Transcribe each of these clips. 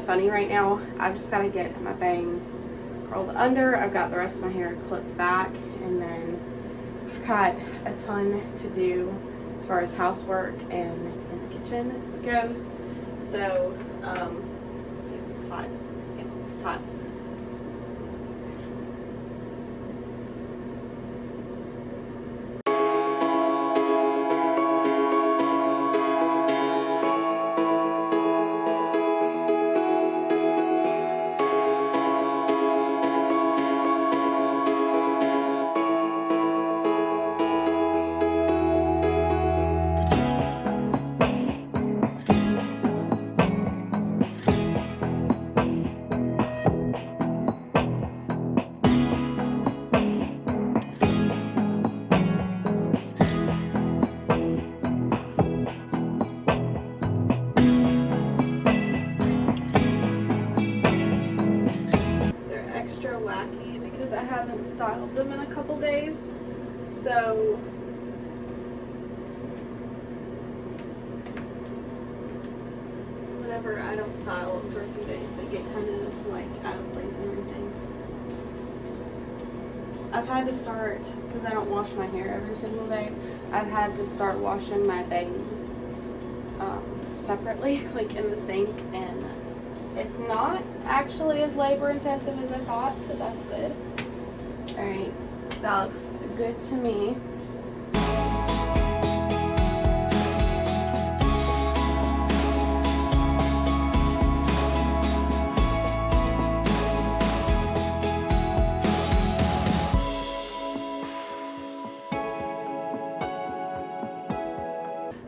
of funny right now. I've just got to get my bangs curled under. I've got the rest of my hair clipped back, and then I've got a ton to do as far as housework and in the kitchen goes. So, let's see, it's hot. Yeah, it's hot. Wacky because I haven't styled them in a couple days, so whenever I don't style them for a few days, they get kind of like out of place and everything. I've had to start, because I don't wash my hair every single day, I've had to start washing my bangs separately, like in the sink, and it's not actually as labor intensive as I thought, so that's good. Alright, that looks good to me.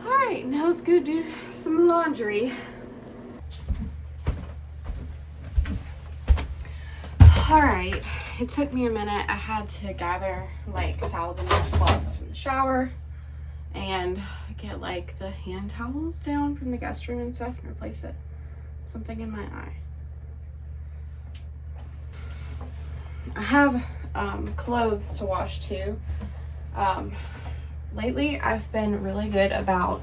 Alright, now let's go do some laundry. Alright, it took me a minute. I had to gather like towels and washcloths from the shower and get like the hand towels down from the guest room and stuff and replace it. Something in my eye. I have clothes to wash too. Lately I've been really good about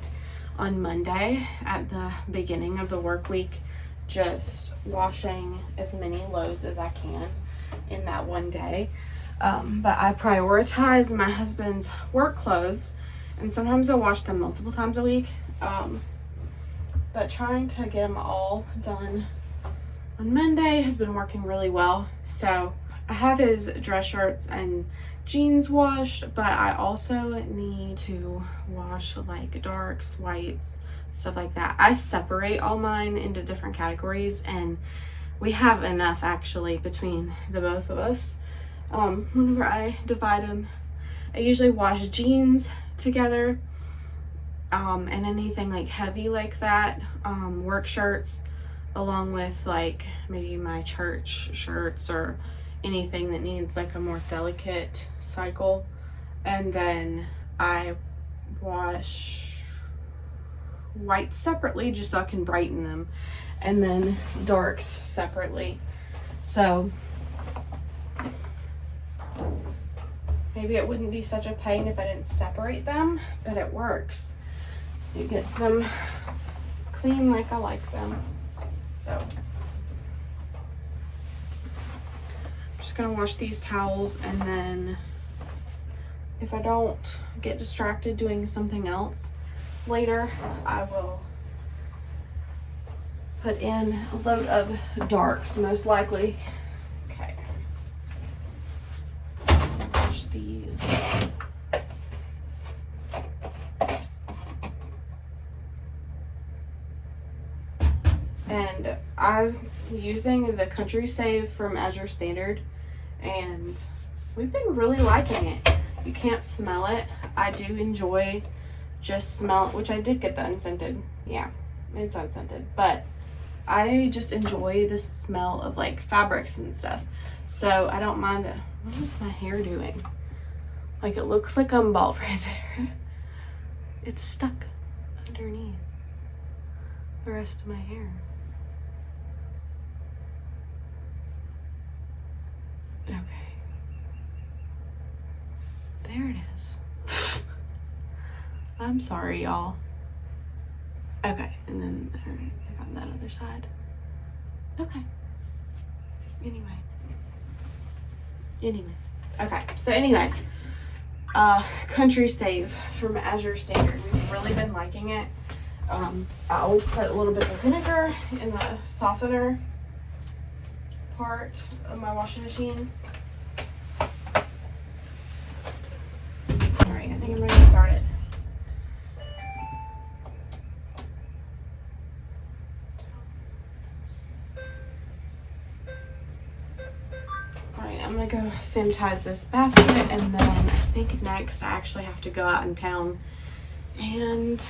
on Monday at the beginning of the work week just washing as many loads as I can in that one day. But I prioritize my husband's work clothes, and sometimes I'll wash them multiple times a week. But trying to get them all done on Monday has been working really well. So I have his dress shirts and jeans washed, but I also need to wash like darks, whites, stuff like that. I separate all mine into different categories, and we have enough actually between the both of us. Whenever I divide them, I usually wash jeans together, and anything like heavy like that, work shirts, along with like maybe my church shirts or anything that needs like a more delicate cycle. And then I wash whites separately just so I can brighten them, and then darks separately. So maybe it wouldn't be such a pain if I didn't separate them, but it works. It gets them clean like I like them. So I'm just gonna wash these towels, and then if I don't get distracted doing something else later, I will put in a load of darks, most likely. Okay. Wash these. And I'm using the Country Save from Azure Standard, and we've been really liking it. You can't smell it. I do enjoy just smell it, which I did get the unscented. Yeah, it's unscented, but I just enjoy the smell of like fabrics and stuff. So I don't mind the, what is my hair doing? Like it looks like I'm bald right there. It's stuck underneath the rest of my hair. Okay. There it is. I'm sorry, y'all. Okay, and then I got that other side. Okay. Anyway. Okay. So anyway, country save from Azure Standard. We've really been liking it. I always put a little bit of vinegar in the softener part of my washing machine. Alright, I think I'm ready to start it. Alright, I'm gonna go sanitize this basket, and then I think next I actually have to go out in town and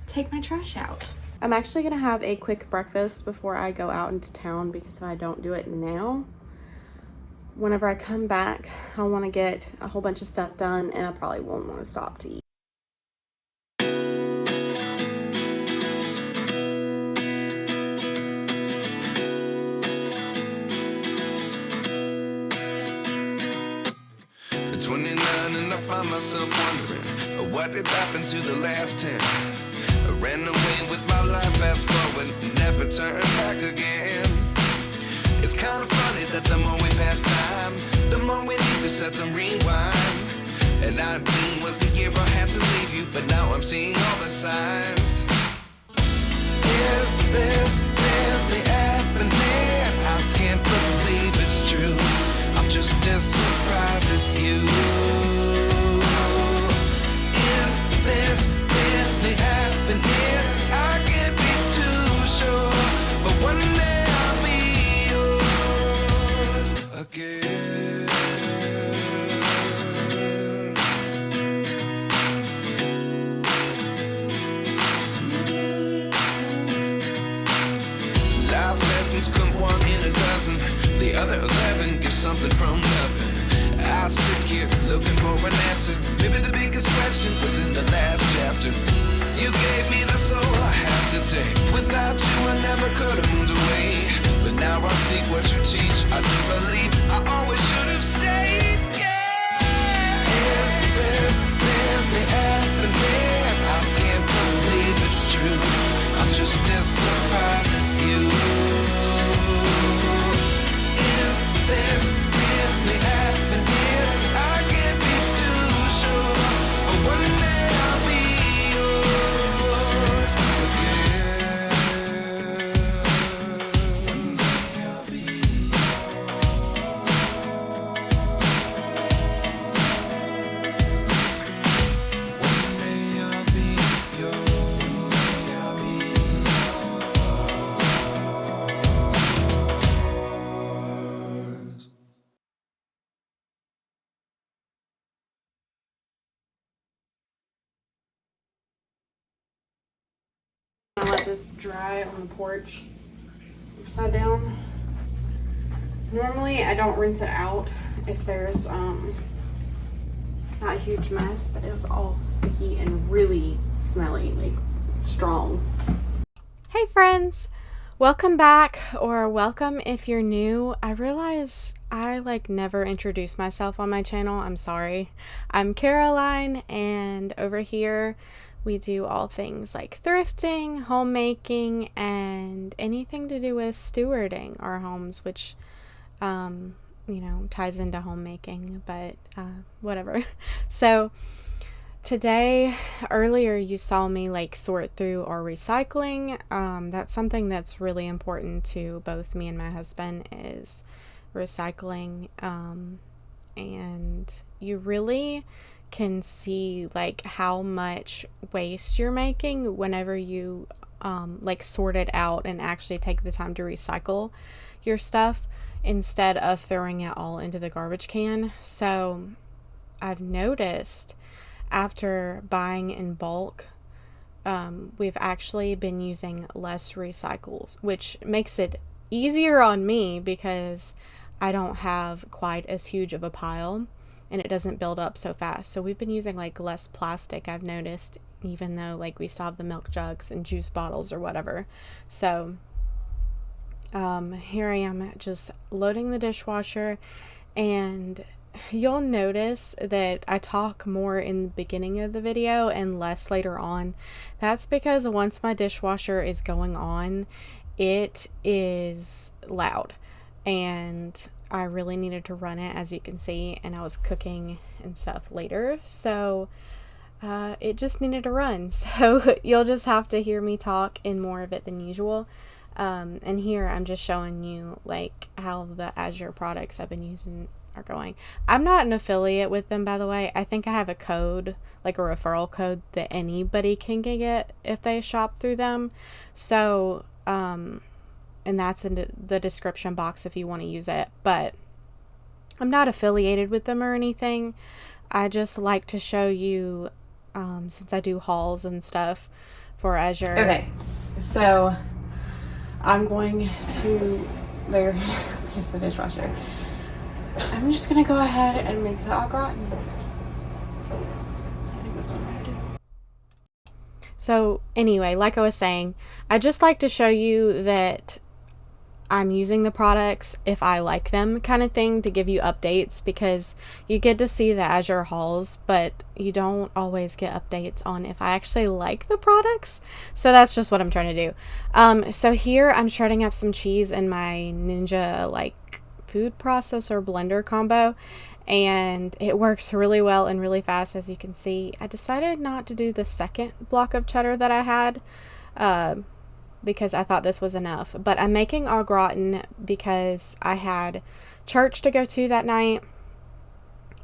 take my trash out. I'm actually gonna have a quick breakfast before I go out into town, because if I don't do it now, whenever I come back, I want to get a whole bunch of stuff done, and I probably won't want to stop to eat. At 29 and I find myself wondering, what did happen to the last 10? I ran away with my life, fast forward, never turn back again. It's kind of funny that the more we pass time, the more we need to set them rewind. And 19 was the year I had to leave you, but now I'm seeing all the signs. Is this really happening? I can't believe it's true. I'm just as surprised as you. Is this really happening? I can't be too sure, but one day I'll be yours again. Life lessons come one in a dozen. The other 11 get something from nothing. I sit here looking for an answer. Maybe the biggest question was in the last chapter. You gave me the soul I have today. Without you I never could have moved away. But now I see what you teach. I do believe I always should have stayed. Yeah. Is this really happening? I can't believe it's true. I'm just as surprised as you. Is this really happening? I can't be too sure, but one day I'll be yours again. One day I'll be yours. One day I'll be yours. One day I'll be yours. I let this dry on the porch upside down. Normally I don't rinse it out if there's not a huge mess, but it was all sticky and really smelly, like strong. Hey friends, welcome back, or welcome if you're new. I realize I never introduce myself on my channel. I'm sorry. I'm Caroline, and over here we do all things like thrifting, homemaking, and anything to do with stewarding our homes, which ties into homemaking, but whatever. So today, earlier you saw me sort through our recycling. That's something that's really important to both me and my husband, is recycling. And you really can see how much waste you're making whenever you sort it out and actually take the time to recycle your stuff instead of throwing it all into the garbage can. So I've noticed after buying in bulk, we've actually been using less recycles, which makes it easier on me because I don't have quite as huge of a pile and it doesn't build up so fast. So we've been using less plastic, I've noticed, even though we still have the milk jugs and juice bottles or whatever. So here I am just loading the dishwasher, and you'll notice that I talk more in the beginning of the video and less later on. That's because once my dishwasher is going on, it is loud, and I really needed to run it, as you can see, and I was cooking and stuff later, so it just needed to run. So you'll just have to hear me talk in more of it than usual. And here I'm just showing you like how the Azure products I've been using are going. I'm not an affiliate with them, by the way. I think I have a code, like a referral code that anybody can get if they shop through them. So, and that's in the description box if you want to use it. But I'm not affiliated with them or anything. I just like to show you, since I do hauls and stuff for Azure. Okay, so I'm going to, here's the dishwasher. I'm just going to go ahead and make the au gratin. I think that's what I'm going to do. So anyway, like I was saying, I just like to show you that I'm using the products if I like them, kind of thing, to give you updates, because you get to see the Azure hauls, but you don't always get updates on if I actually like the products. So that's just what I'm trying to do. So here I'm shredding up some cheese in my Ninja like food processor blender combo, and it works really well and really fast, as you can see. I decided not to do the second block of cheddar that I had, because I thought this was enough. But I'm making au gratin because I had church to go to that night,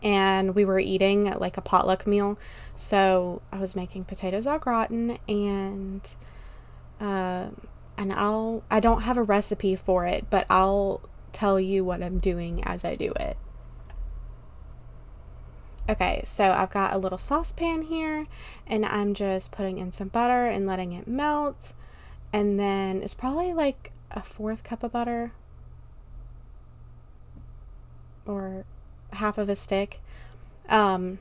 and we were eating like a potluck meal. So I was making potatoes au gratin, and I don't have a recipe for it, but I'll tell you what I'm doing as I do it. Okay, so I've got a little saucepan here, and I'm just putting in some butter and letting it melt. And then it's probably like a 1/4 cup of butter, or half of a stick. And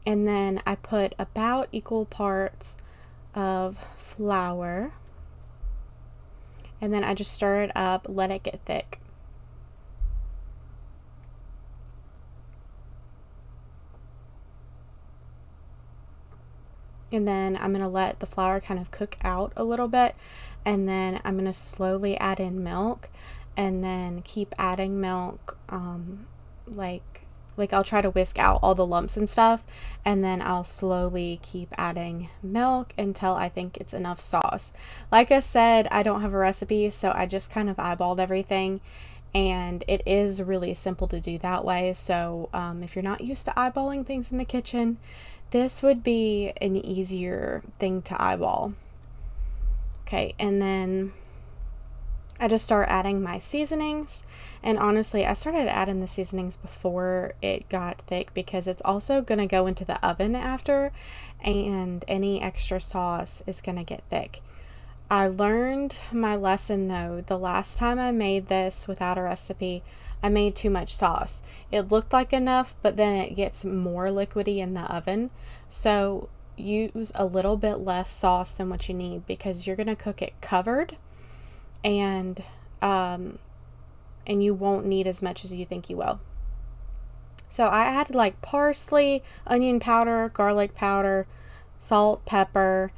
then I put about equal parts of flour, and then I just stir it up, let it get thick. And then I'm going to let the flour kind of cook out a little bit, and then I'm going to slowly add in milk, and then keep adding milk, like I'll try to whisk out all the lumps and stuff, and then I'll slowly keep adding milk until I think it's enough sauce. Like I said, I don't have a recipe, so I just kind of eyeballed everything, and it is really simple to do that way. So if you're not used to eyeballing things in the kitchen, this would be an easier thing to eyeball. Okay, and then I just start adding my seasonings. And honestly, I started adding the seasonings before it got thick, because it's also going to go into the oven after, and any extra sauce is going to get thick. I learned my lesson though. The last time I made this without a recipe, I made too much sauce. It looked like enough, but then it gets more liquidy in the oven. So use a little bit less sauce than what you need, because you're going to cook it covered, and you won't need as much as you think you will. So I added like parsley, onion powder, garlic powder, salt, pepper,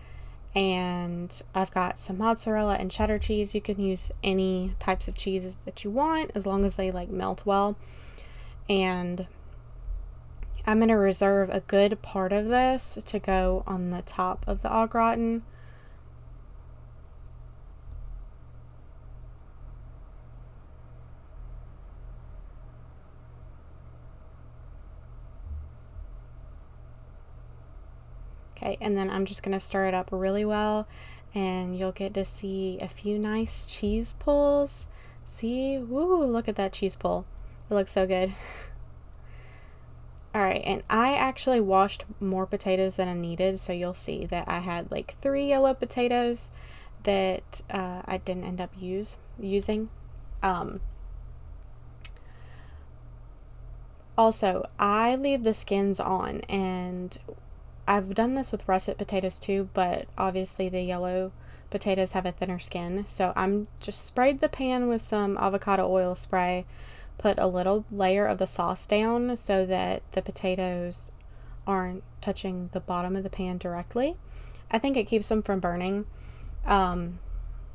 and I've got some mozzarella and cheddar cheese. You can use any types of cheeses that you want, as long as they like melt well. And I'm going to reserve a good part of this to go on the top of the au gratin. Okay, and then I'm just going to stir it up really well, and you'll get to see a few nice cheese pulls. See? Woo, look at that cheese pull. It looks so good. Alright, and I actually washed more potatoes than I needed, so you'll see that I had like 3 yellow potatoes that I didn't end up using. Also, I leave the skins on, and I've done this with russet potatoes too, but obviously the yellow potatoes have a thinner skin. So I'm just sprayed the pan with some avocado oil spray, put a little layer of the sauce down so that the potatoes aren't touching the bottom of the pan directly. I think it keeps them from burning,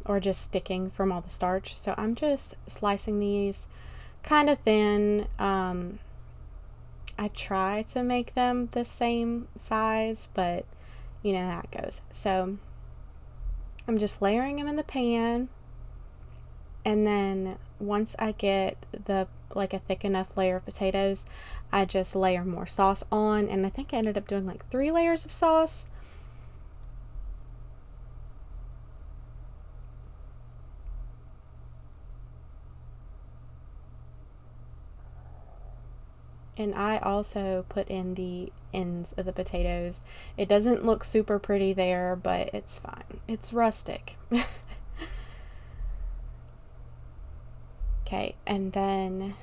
or just sticking from all the starch. So I'm just slicing these kind of thin. I try to make them the same size, but you know how it goes. So I'm just layering them in the pan, and then once I get like a thick enough layer of potatoes, I just layer more sauce on, and I think I ended up doing like 3 layers of sauce. And I also put in the ends of the potatoes. It doesn't look super pretty there, but it's fine. It's rustic. Okay, and then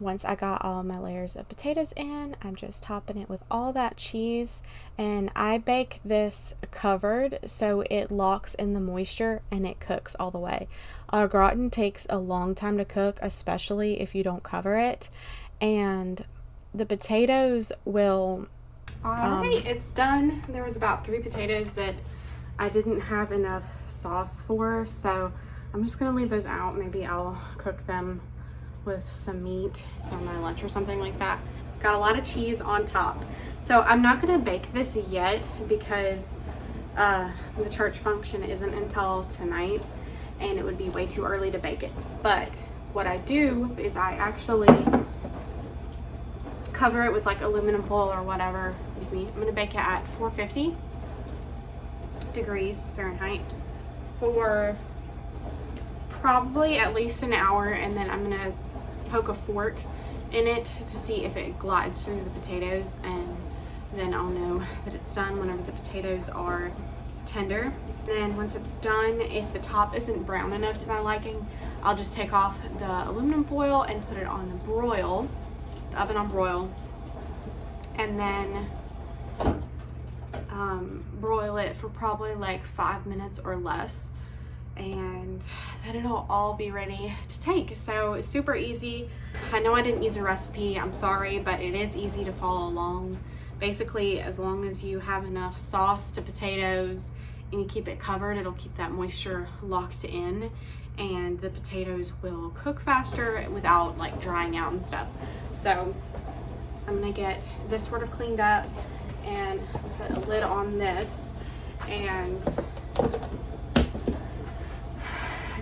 once I got all my layers of potatoes in, I'm just topping it with all that cheese. And I bake this covered so it locks in the moisture and it cooks all the way. Our gratin takes a long time to cook, especially if you don't cover it. And the potatoes will... Alright, it's done. There was about 3 potatoes that I didn't have enough sauce for, so I'm just gonna leave those out. Maybe I'll cook them with some meat for my lunch or something like that. Got a lot of cheese on top. So I'm not gonna bake this yet because the church function isn't until tonight and it would be way too early to bake it. But what I do is I actually cover it with like aluminum foil or whatever. Excuse me. I'm gonna bake it at 450 degrees Fahrenheit for probably at least an hour, and then I'm gonna poke a fork in it to see if it glides through the potatoes, and then I'll know that it's done whenever the potatoes are tender. Then once it's done, if the top isn't brown enough to my liking, I'll just take off the aluminum foil and put it on the broil, the oven on broil, and then broil it for probably like 5 minutes or less, and then it'll all be ready to take. So it's super easy. I know I didn't use a recipe, I'm sorry, but it is easy to follow along. Basically, as long as you have enough sauce to potatoes and you keep it covered, it'll keep that moisture locked in, and the potatoes will cook faster without like drying out and stuff. So I'm gonna get this sort of cleaned up and put a lid on this and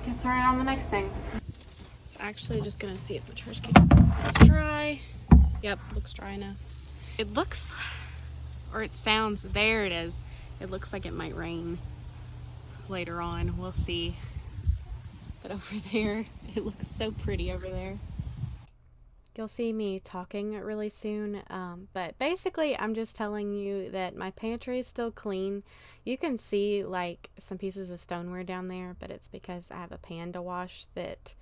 get started on the next thing. It's actually just gonna see if the trash can is dry. Yep, looks dry enough. It looks, or it sounds, there it is. It looks like it might rain later on. We'll see. But over there, it looks so pretty over there. You'll see me talking really soon, but basically I'm just telling you that my pantry is still clean. You can see like some pieces of stoneware down there, but it's because I have a pan to wash that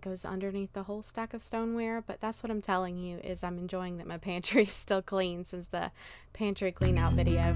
goes underneath the whole stack of stoneware. But that's what I'm telling you, is I'm enjoying that my pantry is still clean since the pantry clean out video.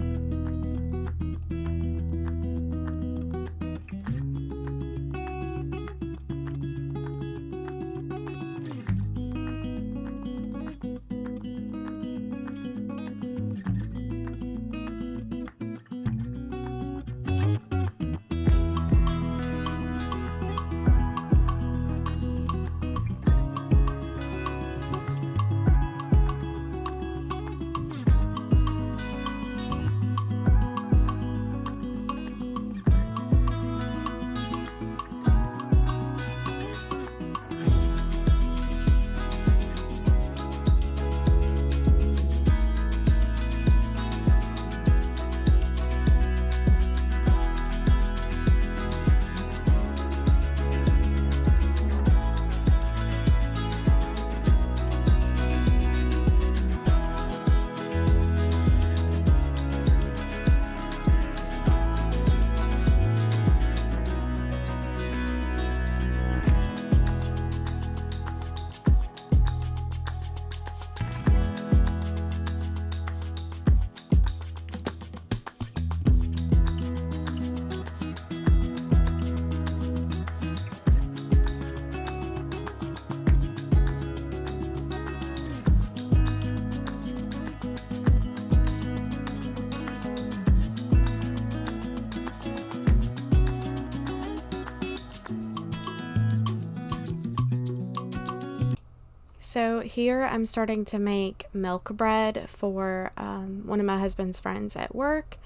So here I'm starting to make milk bread for one of my husband's friends at work.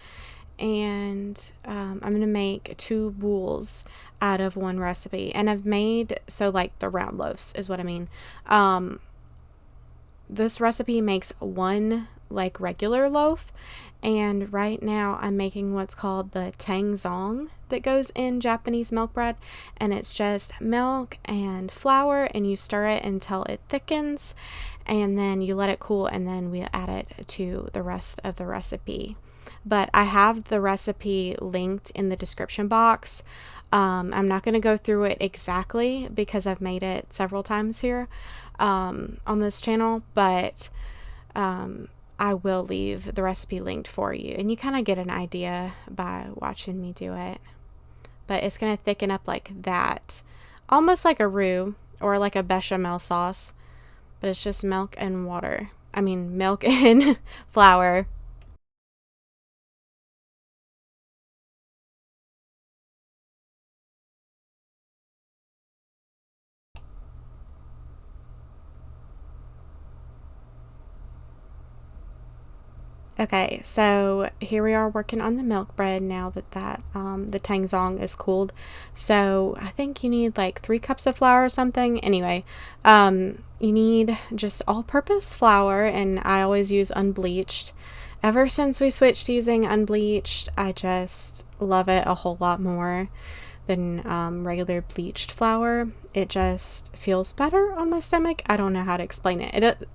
And I'm going to make 2 bowls out of one recipe. And I've made, so like the round loaves is what I mean. This recipe makes 1 like regular loaf. And right now I'm making what's called the tangzong that goes in Japanese milk bread. And it's just milk and flour, and you stir it until it thickens. And then you let it cool, and then we add it to the rest of the recipe. But I have the recipe linked in the description box. I'm not going to go through it exactly because I've made it several times here on this channel, but I will leave the recipe linked for you, and you kind of get an idea by watching me do it. But it's going to thicken up like that, almost like a roux or like a bechamel sauce, but it's just milk and water. I mean, milk and flour. Okay, so here we are working on the milk bread now that the tangzong is cooled. So I think you need like 3 cups of flour or something. Anyway, you need just all-purpose flour, and I always use unbleached. Ever since we switched to using unbleached, I just love it a whole lot more than regular bleached flour. It just feels better on my stomach. I don't know how to explain it.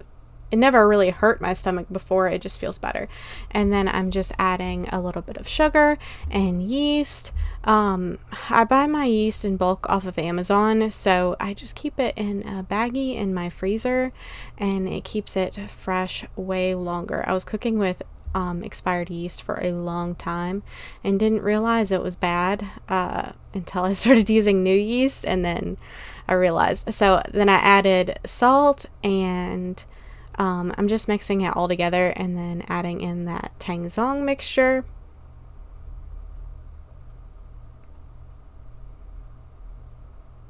It never really hurt my stomach before. It just feels better. And then I'm just adding a little bit of sugar and yeast. I buy my yeast in bulk off of Amazon, so I just keep it in a baggie in my freezer, and it keeps it fresh way longer. I was cooking with expired yeast for a long time and didn't realize it was bad until I started using new yeast, and then I realized. So then I added salt, and I'm just mixing it all together and then adding in that tangzong mixture.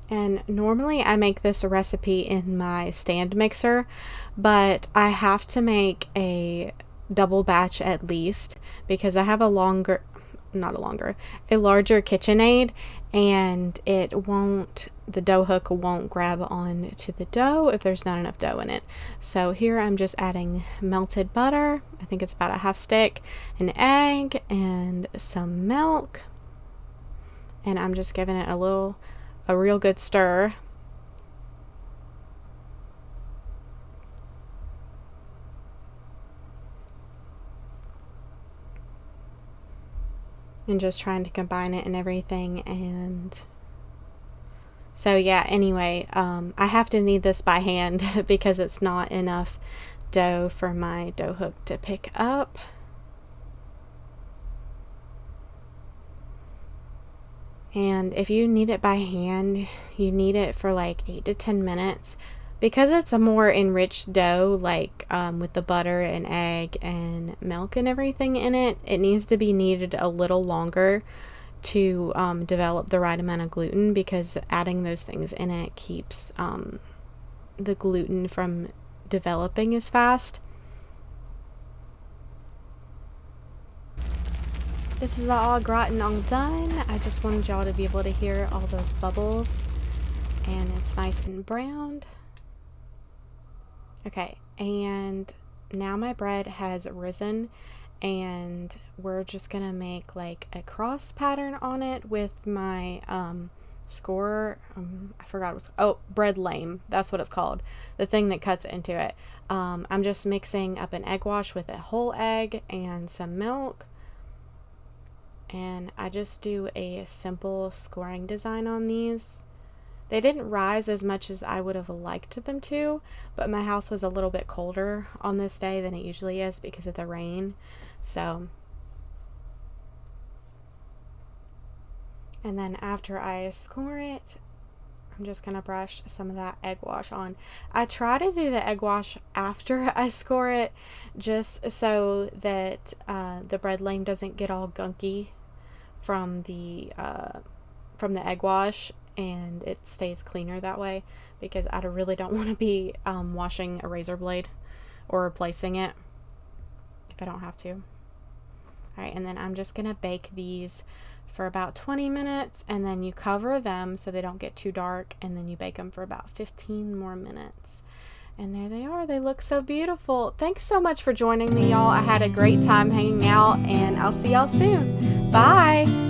And normally I make this recipe in my stand mixer, but I have to make a double batch at least because I have a larger KitchenAid, and the dough hook won't grab on to the dough if there's not enough dough in it. So here I'm just adding melted butter. I think it's about a half stick, an egg, and some milk. And I'm just giving it a real good stir. And just trying to combine it and everything. And so yeah, anyway, I have to knead this by hand because it's not enough dough for my dough hook to pick up. And if you knead it by hand, you knead it for like 8 to 10 minutes. Because it's a more enriched dough, like with the butter and egg and milk and everything in it, it needs to be kneaded a little longer to develop the right amount of gluten, because adding those things in it keeps the gluten from developing as fast. This is all gratin all done. I just wanted y'all to be able to hear all those bubbles, and it's nice and browned. Okay, and now my bread has risen, and we're just gonna make like a cross pattern on it with my scorer. I forgot bread lame, that's what it's called, the thing that cuts into it. I'm just mixing up an egg wash with a whole egg and some milk, and I just do a simple scoring design on these. They didn't rise as much as I would have liked them to, but my house was a little bit colder on this day than it usually is because of the rain. So, and then after I score it, I'm just going to brush some of that egg wash on. I try to do the egg wash after I score it, just so that the bread lame doesn't get all gunky from the egg wash. and it stays cleaner that way, because I really don't want to be washing a razor blade or replacing it if I don't have to. Alright, and then I'm just going to bake these for about 20 minutes, and then you cover them so they don't get too dark, and then you bake them for about 15 more minutes. And there they are. They look so beautiful. Thanks so much for joining me, y'all. I had a great time hanging out, and I'll see y'all soon. Bye!